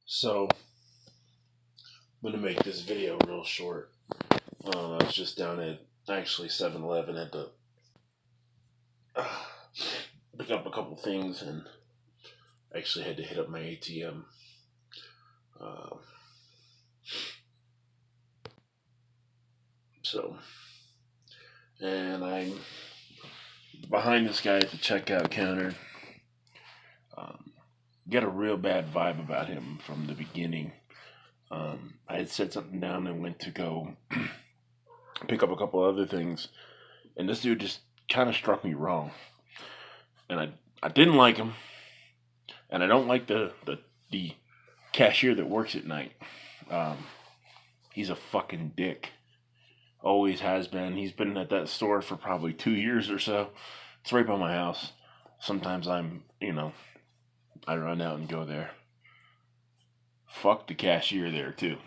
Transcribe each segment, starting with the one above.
So, I'm gonna make this video real short. I was just down at actually 7-Eleven at the pick up a couple things and actually had to hit up my ATM. Uh, so, and I'm behind this guy at the checkout counter. Get a real bad vibe about him from the beginning. I had set something down and went to go pick up a couple other things, and this dude just kind of struck me wrong, and I didn't like him, and I don't like the cashier that works at night. Um, he's a fucking dick. Always has been. He's been at that store for probably 2 years or so. It's right by my house. Sometimes I run out and go there. Fuck the cashier there too.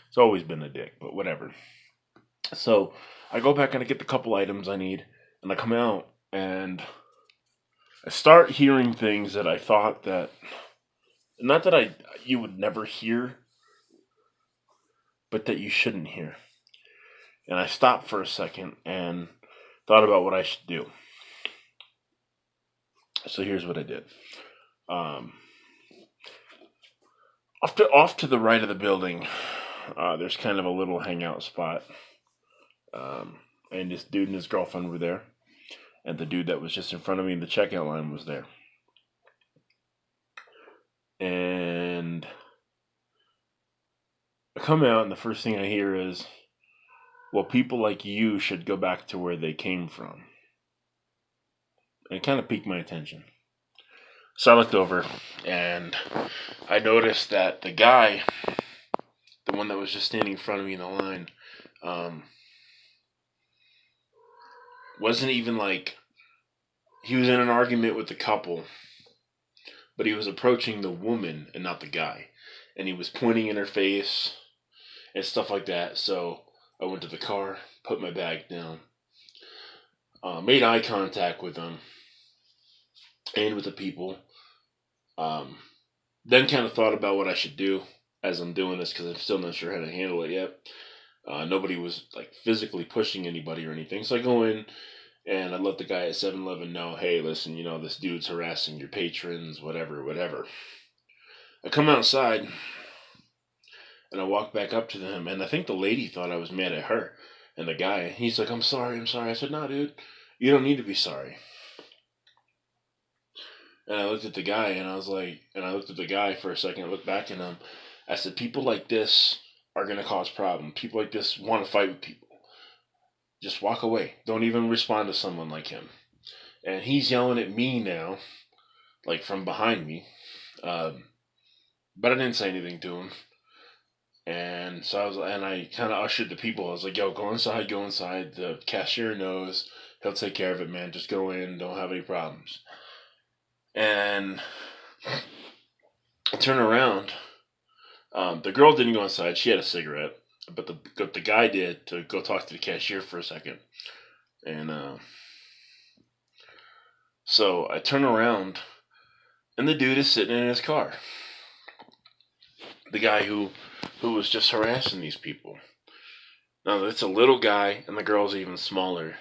It's always been a dick, but whatever. So I go back and I get the couple items I need, and I come out and I start hearing things that I thought that not that you would never hear, but that you shouldn't hear. And I stopped for a second and thought about what I should do. So here's what I did. Off to the right of the building, there's kind of a little hangout spot. And this dude and his girlfriend were there. And the dude that was just in front of me in the checkout line was there. And I come out, and the first thing I hear is, well, people like you should go back to where they came from. And it kind of piqued my attention. So I looked over, and I noticed that the guy, the one that was just standing in front of me in the line, wasn't even like, he was in an argument with the couple, but he was approaching the woman and not the guy. And he was pointing in her face and stuff like that. So I went to the car, put my bag down, made eye contact with them and with the people. Then kind of thought about what I should do as I'm doing this, because I'm still not sure how to handle it yet. Nobody was like physically pushing anybody or anything. So I go in and I let the guy at 7-Eleven know, hey, listen, this dude's harassing your patrons, whatever. I come outside and I walk back up to them, and I think the lady thought I was mad at her. And the guy, he's like, I'm sorry. I said, no, dude, you don't need to be sorry. And I looked at the guy, and I was like, and I looked at the guy for a second, I looked back at him. I said, people like this are going to cause problems. People like this want to fight with people. Just walk away. Don't even respond to someone like him. And he's yelling at me now, like from behind me. But I didn't say anything to him. And so I kind of ushered the people. I was like, yo, go inside. The cashier knows. He'll take care of it, man. Just go in. Don't have any problems. And I turn around. The girl didn't go inside. She had a cigarette. But the guy did, to go talk to the cashier for a second. And so I turn around, and the dude is sitting in his car. The guy who was just harassing these people. Now, it's a little guy, and the girl's even smaller.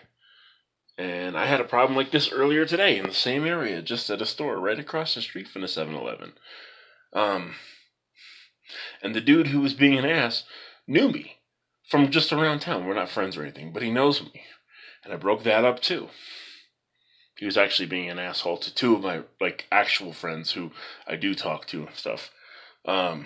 And I had a problem like this earlier today in the same area, just at a store right across the street from the 7-Eleven. And the dude who was being an ass knew me from just around town. We're not friends or anything, but he knows me. And I broke that up too. He was actually being an asshole to two of my actual friends who I do talk to and stuff. I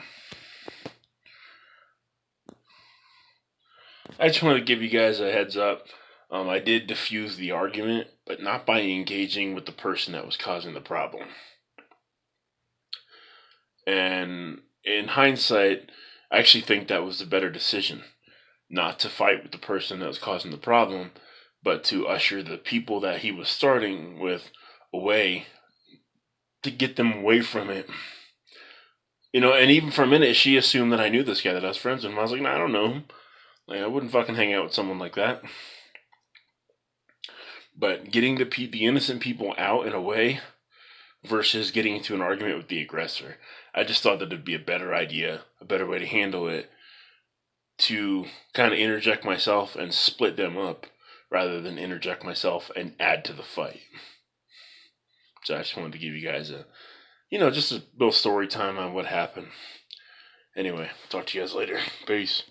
just wanted to give you guys a heads up. I did diffuse the argument, but not by engaging with the person that was causing the problem. And in hindsight, I actually think that was the better decision. Not to fight with the person that was causing the problem, but to usher the people that he was starting with away, to get them away from it. And even for a minute, she assumed that I knew this guy, that I was friends with him. I was like, no, I don't know him. Like, I wouldn't fucking hang out with someone like that. But getting the innocent people out and away versus getting into an argument with the aggressor, I just thought that it'd be a better idea, a better way to handle it, to kind of interject myself and split them up rather than interject myself and add to the fight. So I just wanted to give you guys just a little story time on what happened. Anyway, talk to you guys later. Peace.